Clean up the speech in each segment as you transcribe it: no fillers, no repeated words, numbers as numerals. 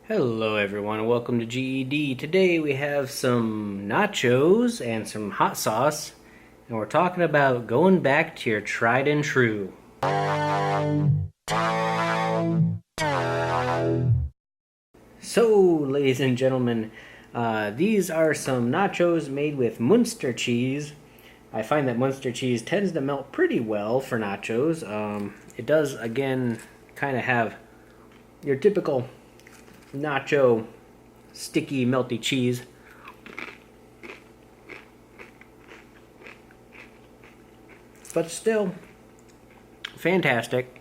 Hello everyone, and welcome to GED. Today we have some nachos and some hot sauce, and we're talking about going back to your tried and true. So, ladies and gentlemen, these are some nachos made with Muenster cheese. I find that Muenster cheese tends to melt pretty well for nachos. It does, again, kind of have your typical nacho sticky melty cheese, but still fantastic.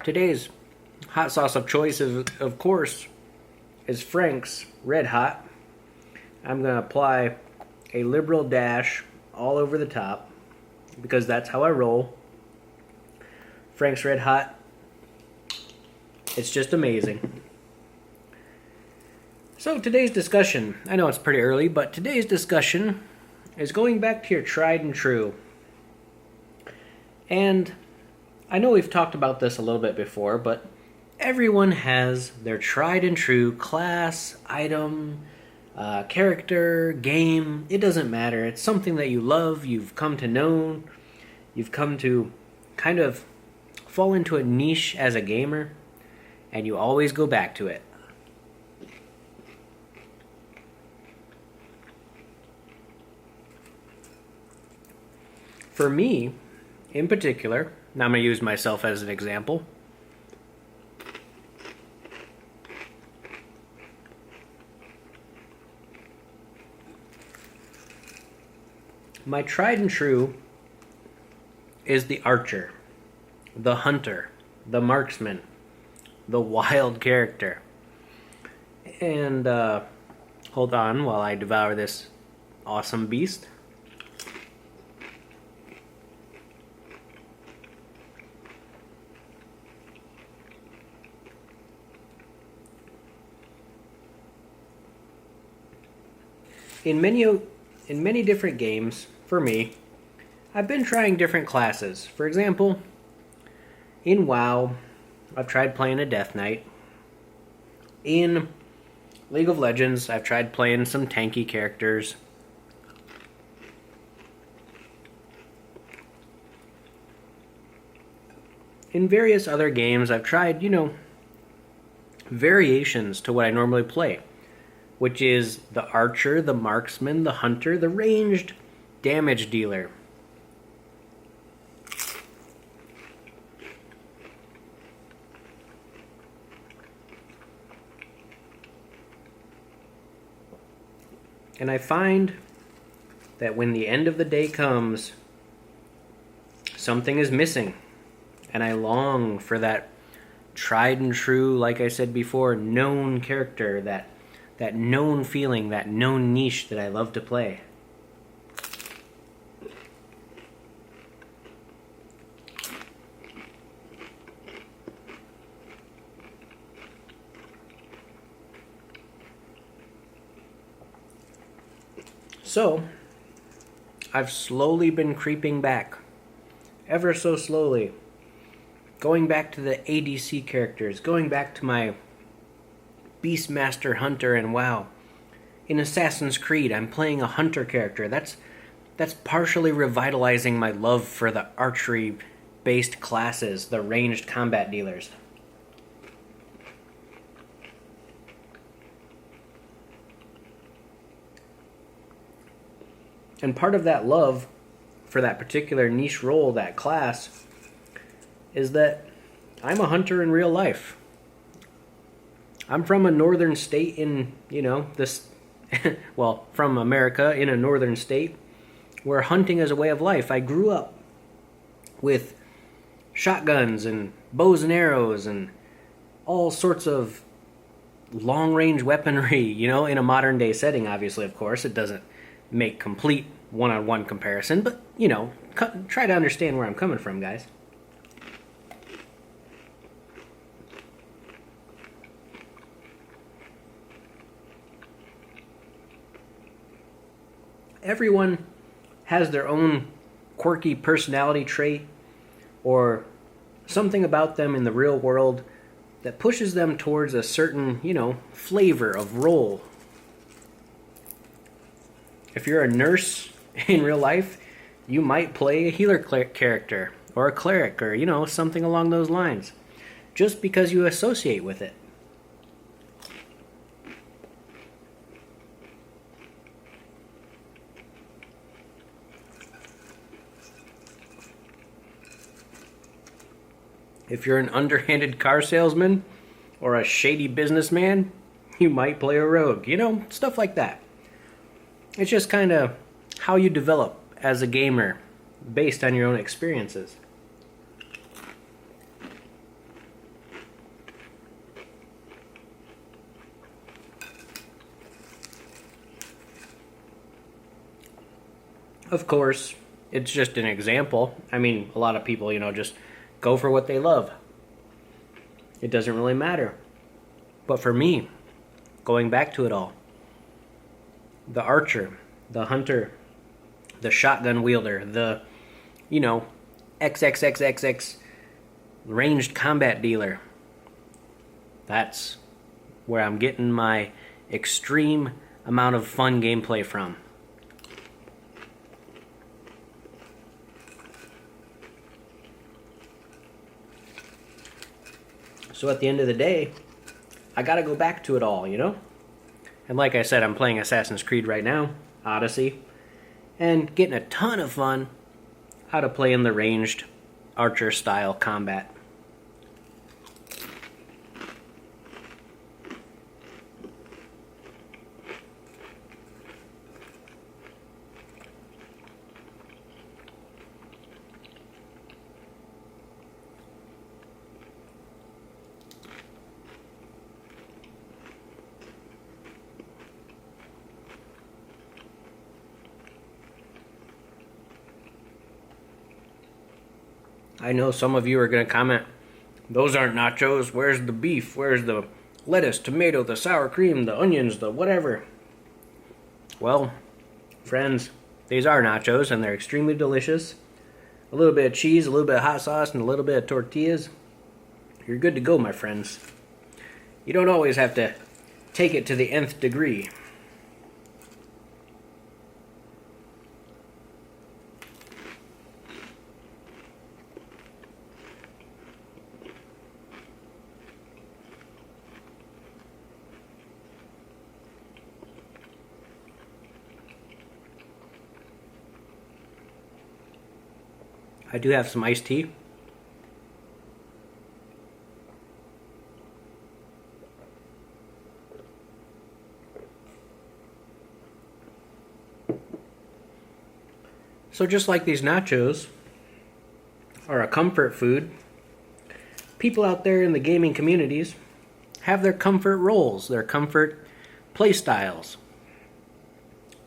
Today's hot sauce of choice is, of course, is Frank's Red Hot. I'm going to apply a liberal dash all over the top because that's how I roll. Frank's Red Hot, it's just amazing. So today's discussion, I know it's pretty early, but today's discussion is going back to your tried and true. And I know we've talked about this a little bit before, but everyone has their tried and true class, item, character, game. It doesn't matter. It's something that you love, you've come to know, you've come to kind of fall into a niche as a gamer, and you always go back to it. For me, in particular, now I'm going to use myself as an example. My tried and true is the archer, the hunter, the marksman, the wild character. And hold on while I devour this awesome beast. In many different games, for me, I've been trying different classes. For example, in WoW, I've tried playing a Death Knight. In League of Legends, I've tried playing some tanky characters. In various other games, I've tried, variations to what I normally play, which is the archer, the marksman, the hunter, the ranged damage dealer. And I find that when the end of the day comes, something is missing. And I long for that tried and true, like I said before, known character, that known feeling, that known niche that I love to play. So, I've slowly been creeping back, ever so slowly, going back to the ADC characters, going back to my Beastmaster Hunter and WoW. In Assassin's Creed, I'm playing a hunter character. That's partially revitalizing my love for the archery-based classes, the ranged combat dealers. And part of that love for that particular niche role, that class, is that I'm a hunter in real life. I'm from a northern state in, from America in a northern state where hunting is a way of life. I grew up with shotguns and bows and arrows and all sorts of long-range weaponry, in a modern-day setting, obviously, of course. It doesn't make complete one-on-one comparison, but, try to understand where I'm coming from, guys. Everyone has their own quirky personality trait or something about them in the real world that pushes them towards a certain, flavor of role. If you're a nurse in real life, you might play a healer character or a cleric or, something along those lines, just because you associate with it. If you're an underhanded car salesman or a shady businessman, you might play a rogue, stuff like that. It's just kind of how you develop as a gamer based on your own experiences. Of course, it's just an example. I mean, a lot of people, just go for what they love. It doesn't really matter. But for me, going back to it all, the archer, the hunter, the shotgun wielder, the, XXXXX ranged combat dealer, that's where I'm getting my extreme amount of fun gameplay from. So at the end of the day, I gotta go back to it all, And like I said, I'm playing Assassin's Creed right now, Odyssey, and getting a ton of fun out of playing the ranged archer-style combat. I know some of you are going to comment, those aren't nachos, where's the beef, where's the lettuce, tomato, the sour cream, the onions, the whatever. Well, friends, these are nachos and they're extremely delicious. A little bit of cheese, a little bit of hot sauce, and a little bit of tortillas. You're good to go, my friends. You don't always have to take it to the nth degree. I do have some iced tea. So just like these nachos are a comfort food, people out there in the gaming communities have their comfort roles, their comfort play styles.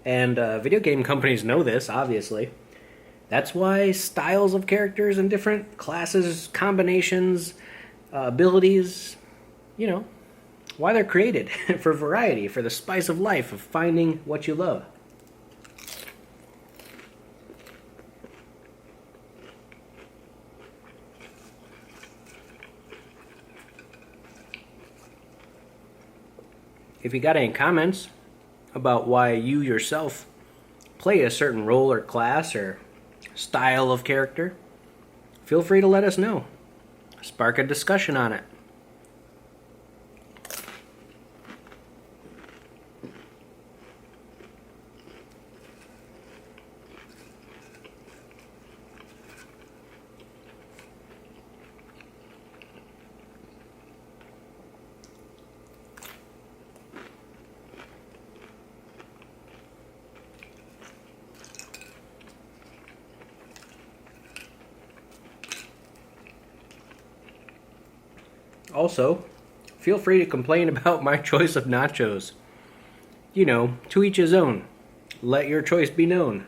And video game companies know this, obviously. That's why styles of characters and different classes, combinations, abilities, why they're created. For variety, for the spice of life, of finding what you love. If you got any comments about why you yourself play a certain role or class or style of character, feel free to let us know. Spark a discussion on it. Also, feel free to complain about my choice of nachos. To each his own. Let your choice be known.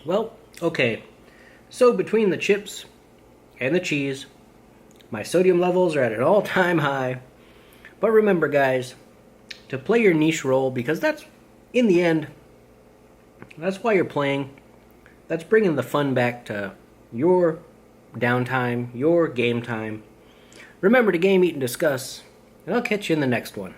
Well, okay. So between the chips and the cheese, my sodium levels are at an all-time high. But remember, guys, to play your niche role, because that's, in the end, that's why you're playing. That's bringing the fun back to your downtime, your game time. Remember to game, eat, and discuss, and I'll catch you in the next one.